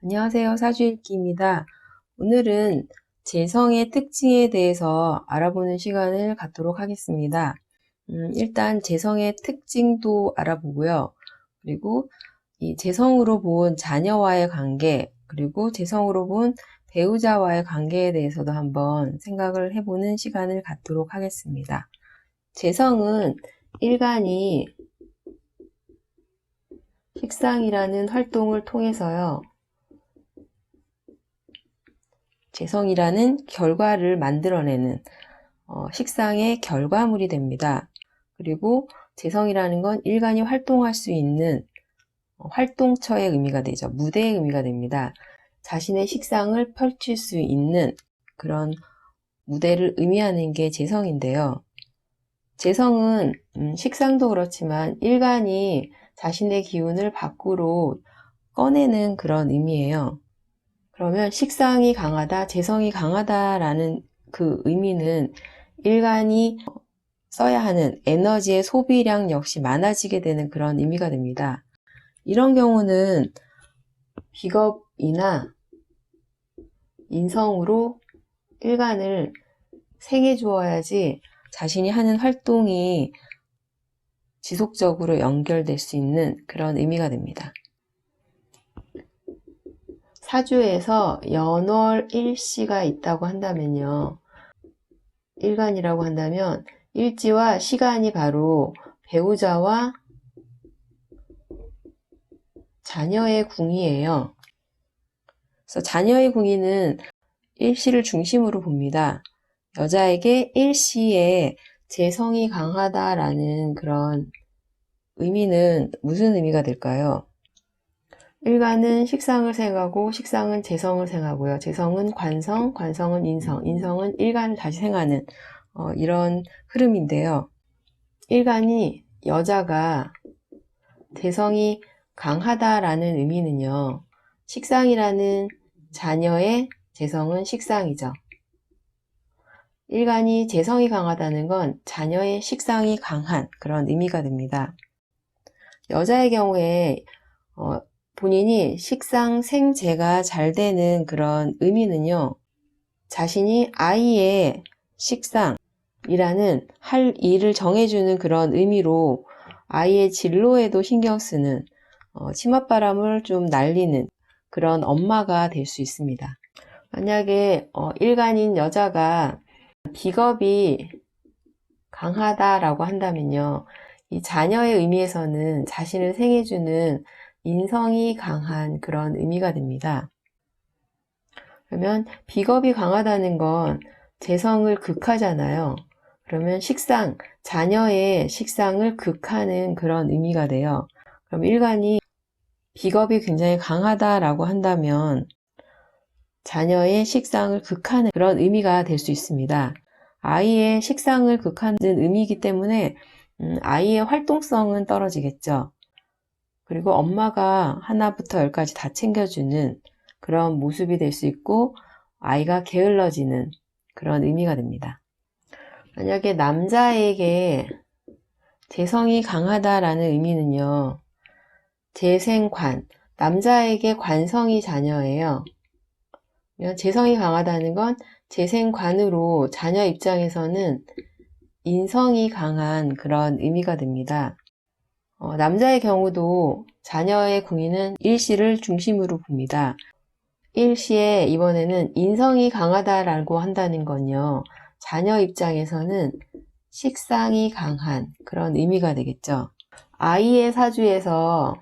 안녕하세요. 사주읽기입니다. 오늘은 재성의 특징에 대해서 알아보는 시간을 갖도록 하겠습니다. 일단 재성의 특징도 알아보고요. 그리고 이 재성으로 본 자녀와의 관계, 그리고 재성으로 본 배우자와의 관계에 대해서도 한번 생각을 해보는 시간을 갖도록 하겠습니다. 재성은 일간이 식상이라는 활동을 통해서요. 재성이라는 결과를 만들어내는 식상의 결과물이 됩니다. 그리고 재성이라는 건 일간이 활동할 수 있는 활동처의 의미가 되죠. 무대의 의미가 됩니다. 자신의 식상을 펼칠 수 있는 그런 무대를 의미하는 게 재성인데요. 재성은 식상도 그렇지만 일간이 자신의 기운을 밖으로 꺼내는 그런 의미예요. 그러면 식상이 강하다, 재성이 강하다라는 그 의미는 일간이 써야 하는 에너지의 소비량 역시 많아지게 되는 그런 의미가 됩니다. 이런 경우는 비겁이나 인성으로 일간을 생해 주어야지 자신이 하는 활동이 지속적으로 연결될 수 있는 그런 의미가 됩니다. 사주에서 연월 일시가 있다고 한다면요. 일간이라고 한다면 일지와 시간이 바로 배우자와 자녀의 궁이에요. 그래서 자녀의 궁이는 일시를 중심으로 봅니다. 여자에게 일시에 재성이 강하다라는 그런 의미는 무슨 의미가 될까요? 일간은 식상을 생하고 식상은 재성을 생하고요. 재성은 관성, 관성은 인성, 인성은 일간을 다시 생하는 이런 흐름인데요. 일간이 여자가 재성이 강하다라는 의미는요. 식상이라는 자녀의 재성은 식상이죠. 일간이 재성이 강하다는 건 자녀의 식상이 강한 그런 의미가 됩니다. 여자의 경우에 본인이 식상 생재가 잘 되는 그런 의미는요. 자신이 아이의 식상이라는 할 일을 정해주는 그런 의미로 아이의 진로에도 신경 쓰는 치맛바람을 좀 날리는 그런 엄마가 될 수 있습니다. 만약에 일간인 여자가 비겁이 강하다라고 한다면요. 이 자녀의 의미에서는 자신을 생해주는 인성이 강한 그런 의미가 됩니다. 그러면 비겁이 강하다는 건 재성을 극하잖아요. 그러면 식상, 자녀의 식상을 극하는 그런 의미가 돼요. 그럼 일간이 비겁이 굉장히 강하다라고 한다면 자녀의 식상을 극하는 그런 의미가 될 수 있습니다. 아이의 식상을 극하는 의미이기 때문에 아이의 활동성은 떨어지겠죠. 그리고 엄마가 하나부터 열까지 다 챙겨주는 그런 모습이 될 수 있고 아이가 게을러지는 그런 의미가 됩니다. 만약에 남자에게 재성이 강하다라는 의미는요. 재생관, 남자에게 관성이 자녀예요. 재성이 강하다는 건 재생관으로 자녀 입장에서는 인성이 강한 그런 의미가 됩니다. 남자의 경우도 자녀의 궁위는 일시를 중심으로 봅니다. 일시에 이번에는 인성이 강하다라고 한다는 건요. 자녀 입장에서는 식상이 강한 그런 의미가 되겠죠. 아이의 사주에서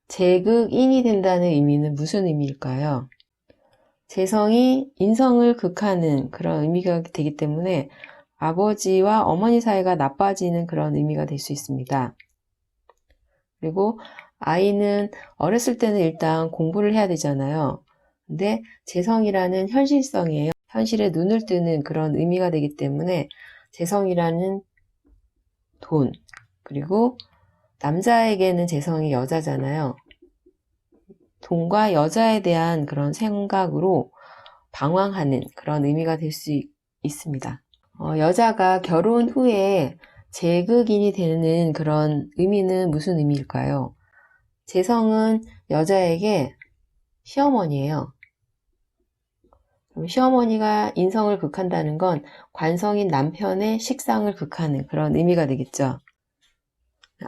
재극인이 된다는 의미는 무슨 의미일까요? 재성이 인성을 극하는 그런 의미가 되기 때문에 아버지와 어머니 사이가 나빠지는 그런 의미가 될 수 있습니다. 그리고 아이는 어렸을 때는 일단 공부를 해야 되잖아요. 근데 재성이라는 현실성이에요. 현실에 눈을 뜨는 그런 의미가 되기 때문에 재성이라는 돈, 그리고 남자에게는 재성이 여자잖아요. 돈과 여자에 대한 그런 생각으로 방황하는 그런 의미가 될 수 있습니다. 여자가 결혼 후에 재극인이 되는 그런 의미는 무슨 의미일까요? 재성은 여자에게 시어머니예요. 그럼 시어머니가 인성을 극한다는 건 관성인 남편의 식상을 극하는 그런 의미가 되겠죠.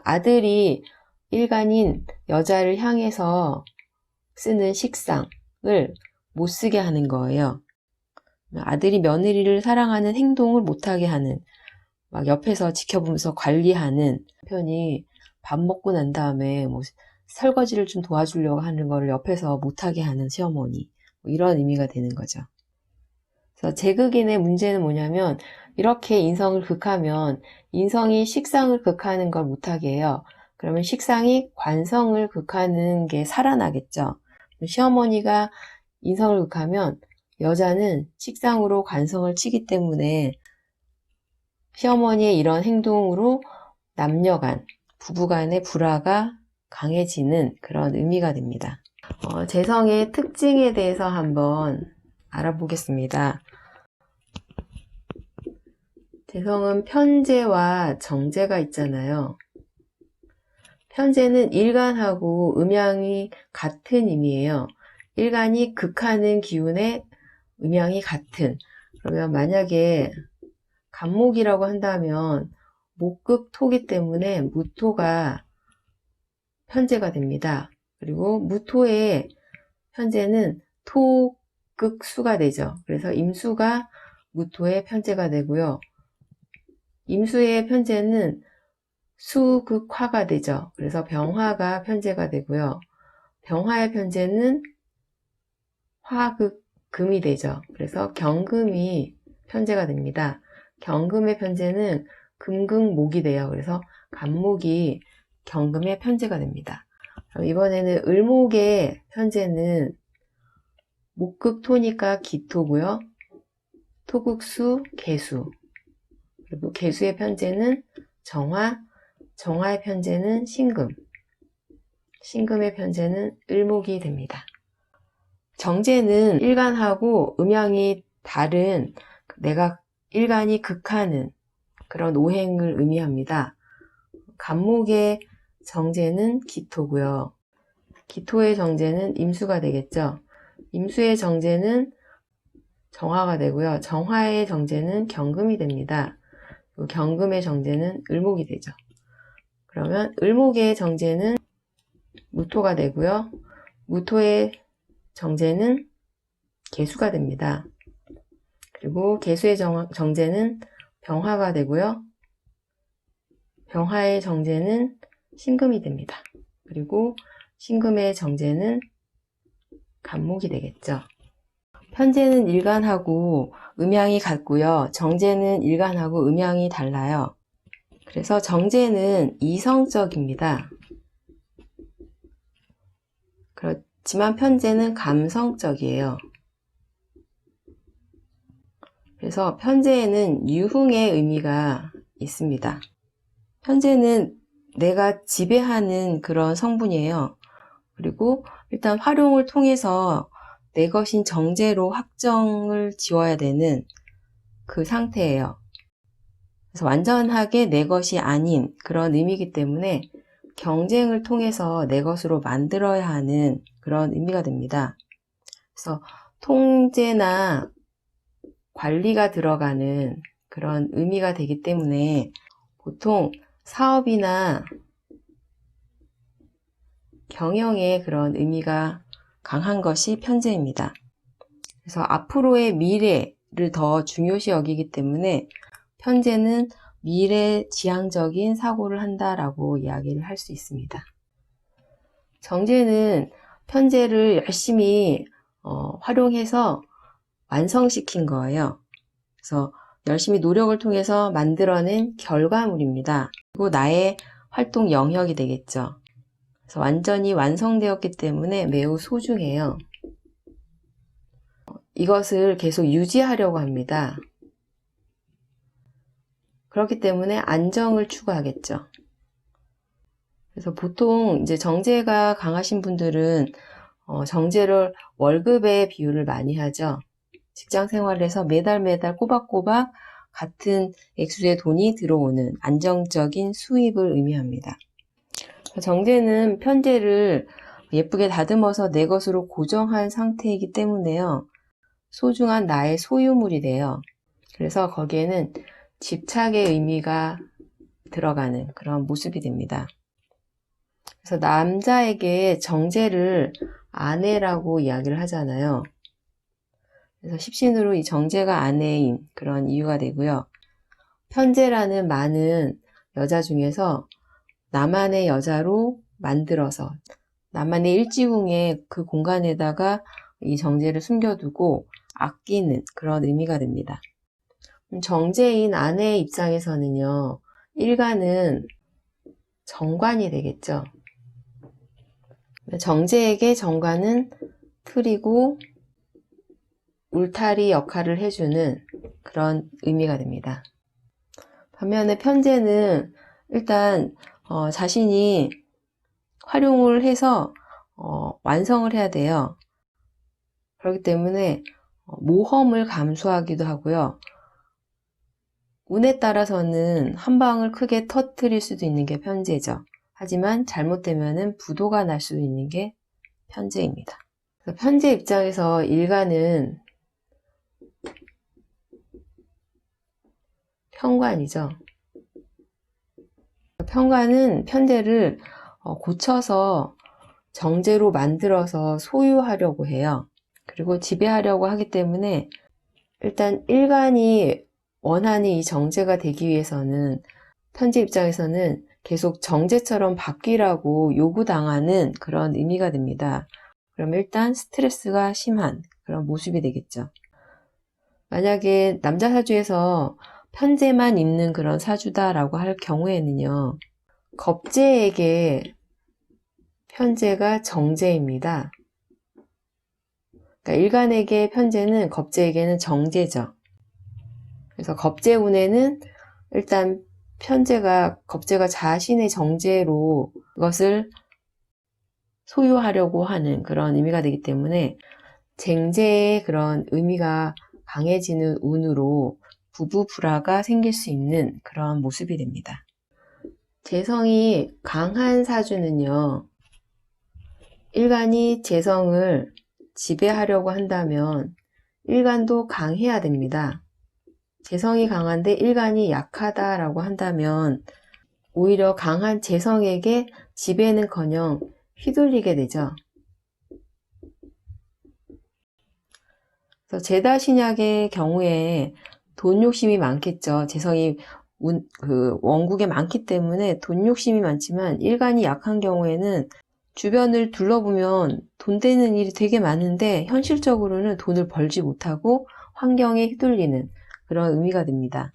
아들이 일간인 여자를 향해서 쓰는 식상을 못 쓰게 하는 거예요. 아들이 며느리를 사랑하는 행동을 못하게 하는, 막 옆에서 지켜보면서 관리하는 편이 밥 먹고 난 다음에 뭐 설거지를 좀 도와주려고 하는 거를 옆에서 못하게 하는 시어머니, 뭐 이런 의미가 되는 거죠. 그래서 제극인의 문제는 뭐냐면 이렇게 인성을 극하면 인성이 식상을 극하는 걸 못하게 해요. 그러면 식상이 관성을 극하는 게 살아나겠죠. 시어머니가 인성을 극하면 여자는 식상으로 관성을 치기 때문에 시어머니의 이런 행동으로 남녀간, 부부간의 불화가 강해지는 그런 의미가 됩니다. 재성의 특징에 대해서 한번 알아보겠습니다. 재성은 편재와 정재가 있잖아요. 편재는 일간하고 음양이 같은 의미예요. 일간이 극하는 기운의 음양이 같은. 그러면 만약에 간목이라고 한다면 목극토기 때문에 무토가 편재가 됩니다. 그리고 무토의 편재는 토극수가 되죠. 그래서 임수가 무토의 편재가 되고요. 임수의 편재는 수극화가 되죠. 그래서 병화가 편재가 되고요. 병화의 편재는 화극금이 되죠. 그래서 경금이 편재가 됩니다. 경금의 편재는 금극목이 돼요. 그래서 간목이 경금의 편재가 됩니다. 이번에는 을목의 편재는 목극토니까 기토고요. 토극수, 개수. 그리고 개수의 편재는 정화, 정화의 편재는 신금, 신금의 편재는 을목이 됩니다. 정재는 일간하고 음양이 다른 내가 일간이 극하는 그런 오행을 의미합니다. 간목의 정재는 기토고요. 기토의 정재는 임수가 되겠죠. 임수의 정재는 정화가 되고요. 정화의 정재는 경금이 됩니다. 경금의 정재는 을목이 되죠. 그러면 을목의 정재는 무토가 되고요. 무토의 정재는 개수가 됩니다. 그리고 개수의 정재는 병화가 되고요. 병화의 정재는 신금이 됩니다. 그리고 신금의 정재는 간목이 되겠죠. 편재는 일간하고 음양이 같고요. 정재는 일간하고 음양이 달라요. 그래서 정재는 이성적입니다. 그렇지만 편재는 감성적이에요. 그래서 편재에는 유흥의 의미가 있습니다. 편재는 내가 지배하는 그런 성분이에요. 그리고 일단 활용을 통해서 내 것인 정재로 확정을 지어야 되는 그 상태예요. 그래서 완전하게 내 것이 아닌 그런 의미이기 때문에 경쟁을 통해서 내 것으로 만들어야 하는 그런 의미가 됩니다. 그래서 통제나 관리가 들어가는 그런 의미가 되기 때문에 보통 사업이나 경영에 그런 의미가 강한 것이 편재입니다. 그래서 앞으로의 미래를 더 중요시 여기기 때문에 편재는 미래지향적인 사고를 한다라고 이야기를 할 수 있습니다. 정재는 편재를 열심히 활용해서 완성시킨 거예요. 그래서 열심히 노력을 통해서 만들어낸 결과물입니다. 그리고 나의 활동 영역이 되겠죠. 그래서 완전히 완성되었기 때문에 매우 소중해요. 이것을 계속 유지하려고 합니다. 그렇기 때문에 안정을 추구하겠죠. 그래서 보통 이제 정재가 강하신 분들은 정재를 월급의 비율을 많이 하죠. 직장 생활에서 매달 꼬박꼬박 같은 액수의 돈이 들어오는 안정적인 수입을 의미합니다. 정재는 편재를 예쁘게 다듬어서 내 것으로 고정한 상태이기 때문에요. 소중한 나의 소유물이 돼요. 그래서 거기에는 집착의 의미가 들어가는 그런 모습이 됩니다. 그래서 남자에게 정제를 아내라고 이야기를 하잖아요. 그래서 십신으로 이 정제가 아내인 그런 이유가 되고요. 편제라는 많은 여자 중에서 나만의 여자로 만들어서 나만의 일지궁의 그 공간에다가 이 정제를 숨겨두고 아끼는 그런 의미가 됩니다. 정제인 아내의 입장에서는요, 일간은 정관이 되겠죠. 정제에게 정관은 틀이고 울타리 역할을 해주는 그런 의미가 됩니다. 반면에 편제는 일단 자신이 활용을 해서 완성을 해야 돼요. 그렇기 때문에 모험을 감수하기도 하고요. 운에 따라서는 한 방을 크게 터뜨릴 수도 있는 게 편제죠. 하지만 잘못되면은 부도가 날 수도 있는 게 편제입니다. 편제 입장에서 일간은 편관이죠. 편관은 편제를 고쳐서 정제로 만들어서 소유하려고 해요. 그리고 지배하려고 하기 때문에 일단 일간이 원하는 이 정제가 되기 위해서는 편제 입장에서는 계속 정제처럼 바뀌라고 요구당하는 그런 의미가 됩니다. 그럼 일단 스트레스가 심한 그런 모습이 되겠죠. 만약에 남자 사주에서 편제만 입는 그런 사주다라고 할 경우에는요, 겁제에게 편제가 정제입니다. 그러니까 일간에게 편제는 겁제에게는 정제죠. 그래서 겁제운에는 일단 겁제가 자신의 정제로 그것을 소유하려고 하는 그런 의미가 되기 때문에 쟁제의 그런 의미가 강해지는 운으로 부부불화가 생길 수 있는 그런 모습이 됩니다. 재성이 강한 사주는요, 일간이 재성을 지배하려고 한다면 일간도 강해야 됩니다. 재성이 강한데 일간이 약하다라고 한다면 오히려 강한 재성에게 지배는커녕 휘둘리게 되죠. 그래서 제다신약의 경우에 돈 욕심이 많겠죠. 재성이 원국에 많기 때문에 돈 욕심이 많지만 일간이 약한 경우에는 주변을 둘러보면 돈 되는 일이 되게 많은데 현실적으로는 돈을 벌지 못하고 환경에 휘둘리는 그런 의미가 됩니다.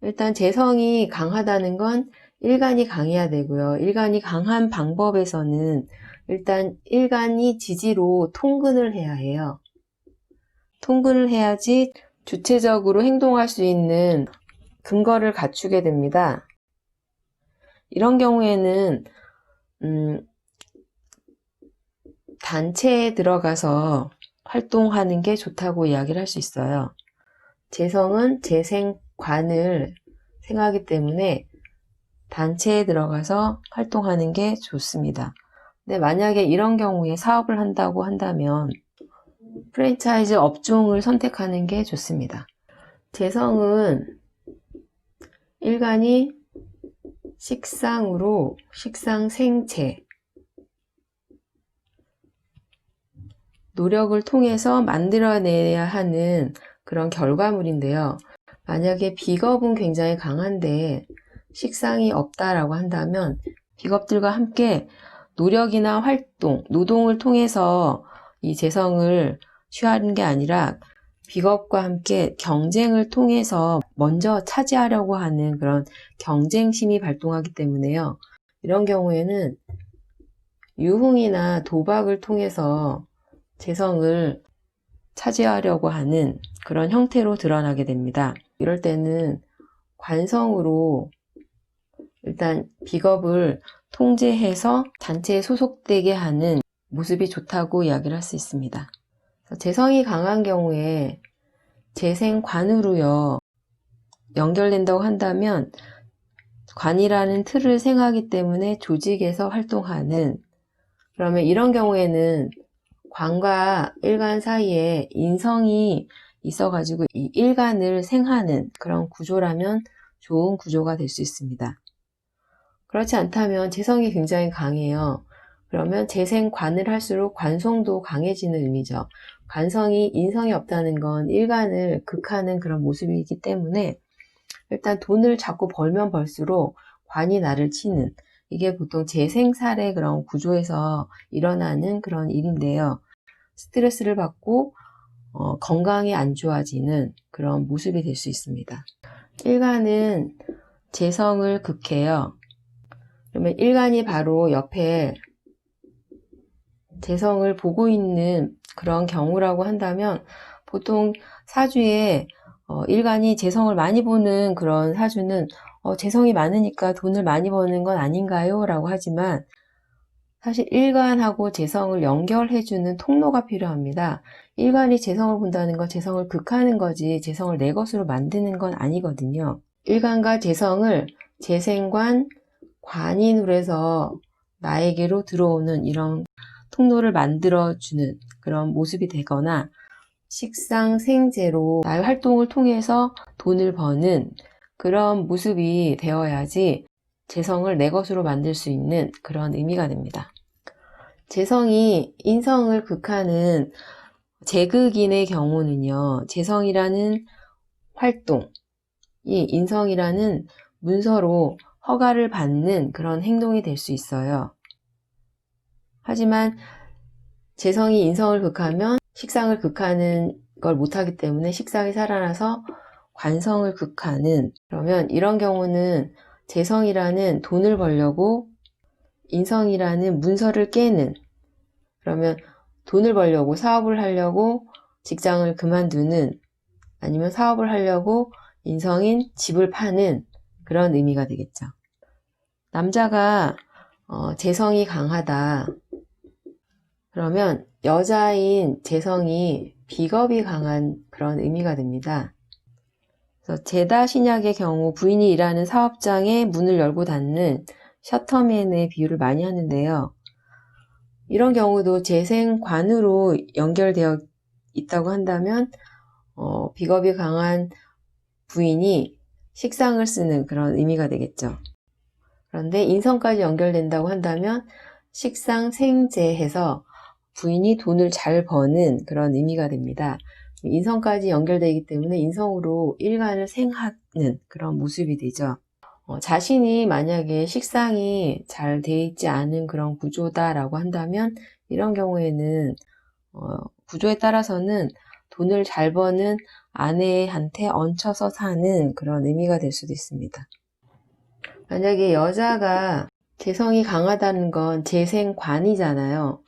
일단 재성이 강하다는 건 일간이 강해야 되고요. 일간이 강한 방법에서는 일단 일간이 지지로 통근을 해야 해요. 통근을 해야지 주체적으로 행동할 수 있는 근거를 갖추게 됩니다. 이런 경우에는 단체에 들어가서 활동하는 게 좋다고 이야기를 할 수 있어요. 재성은 재생관을 생하기 때문에 단체에 들어가서 활동하는 게 좋습니다. 근데 만약에 이런 경우에 사업을 한다고 한다면 프랜차이즈 업종을 선택하는 게 좋습니다. 재성은 일간이 식상으로 식상생체 노력을 통해서 만들어내야 하는 그런 결과물인데요. 만약에 비겁은 굉장히 강한데 식상이 없다라고 한다면 비겁들과 함께 노력이나 활동, 노동을 통해서 이 재성을 취하는 게 아니라 비겁과 함께 경쟁을 통해서 먼저 차지하려고 하는 그런 경쟁심이 발동하기 때문에요. 이런 경우에는 유흥이나 도박을 통해서 재성을 차지하려고 하는 그런 형태로 드러나게 됩니다. 이럴 때는 관성으로 일단 비겁을 통제해서 단체에 소속되게 하는 모습이 좋다고 이야기를 할 수 있습니다. 재성이 강한 경우에 재생관으로요 연결된다고 한다면 관이라는 틀을 생하기 때문에 조직에서 활동하는 그러면 이런 경우에는 관과 일간 사이에 인성이 있어가지고 이 일간을 생하는 그런 구조라면 좋은 구조가 될 수 있습니다. 그렇지 않다면 재성이 굉장히 강해요. 그러면 재생관을 할수록 관성도 강해지는 의미죠. 관성이 인성이 없다는 건 일간을 극하는 그런 모습이기 때문에 일단 돈을 자꾸 벌면 벌수록 관이 나를 치는, 이게 보통 재생살의 그런 구조에서 일어나는 그런 일인데요. 스트레스를 받고 건강이 안 좋아지는 그런 모습이 될 수 있습니다. 일간은 재성을 극해요. 그러면 일간이 바로 옆에 재성을 보고 있는 그런 경우라고 한다면 보통 사주에 일간이 재성을 많이 보는 그런 사주는 재성이 많으니까 돈을 많이 버는 건 아닌가요? 라고 하지만 사실 일간하고 재성을 연결해주는 통로가 필요합니다. 일간이 재성을 본다는 건 재성을 극하는 거지 재성을 내 것으로 만드는 건 아니거든요. 일간과 재성을 재생관, 관인으로 해서 나에게로 들어오는 이런 통로를 만들어주는 그런 모습이 되거나 식상생재로 나의 활동을 통해서 돈을 버는 그런 모습이 되어야지 재성을 내 것으로 만들 수 있는 그런 의미가 됩니다. 재성이 인성을 극하는 재극인의 경우는요, 재성이라는 활동이 인성이라는 문서로 허가를 받는 그런 행동이 될 수 있어요. 하지만 재성이 인성을 극하면 식상을 극하는 걸 못하기 때문에 식상이 살아나서 관성을 극하는, 그러면 이런 경우는 재성이라는 돈을 벌려고 인성이라는 문서를 깨는, 그러면 돈을 벌려고 사업을 하려고 직장을 그만두는, 아니면 사업을 하려고 인성인 집을 파는 그런 의미가 되겠죠. 남자가 재성이 강하다. 그러면 여자인 재성이 비겁이 강한 그런 의미가 됩니다. 그래서 제다 신약의 경우 부인이 일하는 사업장에 문을 열고 닫는 셔터맨의 비유를 많이 하는데요. 이런 경우도 재생관으로 연결되어 있다고 한다면 비겁이 강한 부인이 식상을 쓰는 그런 의미가 되겠죠. 그런데 인성까지 연결된다고 한다면 식상생재해서 부인이 돈을 잘 버는 그런 의미가 됩니다. 인성까지 연결되기 때문에 인성으로 일간을 생하는 그런 모습이 되죠. 자신이 만약에 식상이 잘 돼 있지 않은 그런 구조다라고 한다면 이런 경우에는 구조에 따라서는 돈을 잘 버는 아내한테 얹혀서 사는 그런 의미가 될 수도 있습니다. 만약에 여자가 재성이 강하다는 건 재생관이잖아요.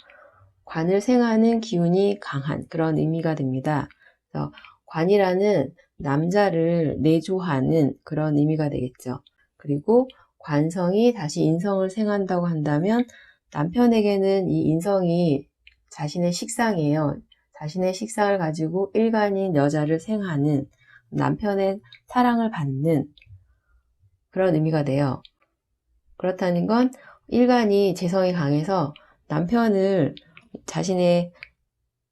관을 생하는 기운이 강한 그런 의미가 됩니다. 그래서 관이라는 남자를 내조하는 그런 의미가 되겠죠. 그리고 관성이 다시 인성을 생한다고 한다면 남편에게는 이 인성이 자신의 식상이에요. 자신의 식상을 가지고 일간인 여자를 생하는, 남편의 사랑을 받는 그런 의미가 돼요. 그렇다는 건 일간이 재성이 강해서 남편을 자신의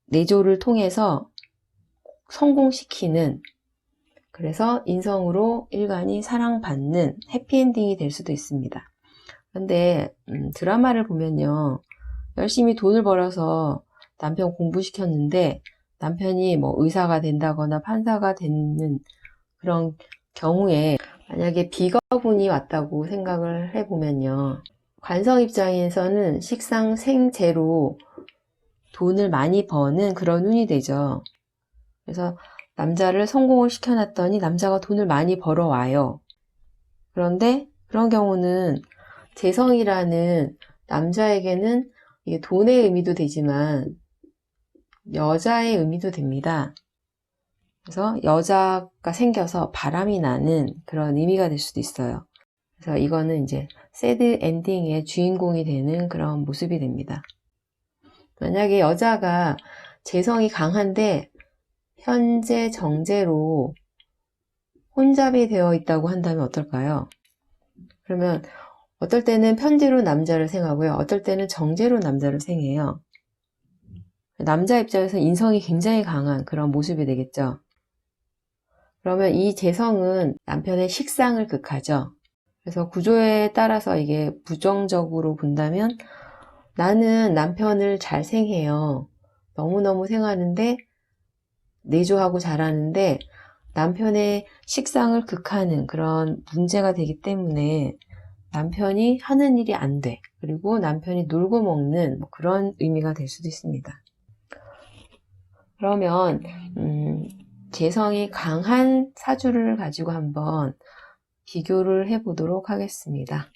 내조를 통해서 성공시키는, 그래서 인성으로 일간이 사랑받는 해피엔딩이 될 수도 있습니다. 그런데 드라마를 보면요, 열심히 돈을 벌어서 남편 공부시켰는데 남편이 뭐 의사가 된다거나 판사가 되는 그런 경우에 만약에 비거분이 왔다고 생각을 해보면요, 관성 입장에서는 식상생재로 돈을 많이 버는 그런 운이 되죠. 그래서 남자를 성공을 시켜놨더니 남자가 돈을 많이 벌어와요. 그런데 그런 경우는 재성이라는 남자에게는 이게 돈의 의미도 되지만 여자의 의미도 됩니다. 그래서 여자가 생겨서 바람이 나는 그런 의미가 될 수도 있어요. 그래서 이거는 이제 새드 엔딩의 주인공이 되는 그런 모습이 됩니다. 만약에 여자가 재성이 강한데 현재 정제로 혼잡이 되어 있다고 한다면 어떨까요? 그러면 어떨 때는 편지로 남자를 생하고요. 어떨 때는 정제로 남자를 생해요. 남자 입장에서 인성이 굉장히 강한 그런 모습이 되겠죠. 그러면 이 재성은 남편의 식상을 극하죠. 그래서 구조에 따라서 이게 부정적으로 본다면 나는 남편을 잘 생해요. 너무너무 생하는데 내조하고 잘하는데 남편의 식상을 극하는 그런 문제가 되기 때문에 남편이 하는 일이 안 돼. 그리고 남편이 놀고 먹는 그런 의미가 될 수도 있습니다. 그러면 재성이 강한 사주를 가지고 한번 비교를 해보도록 하겠습니다.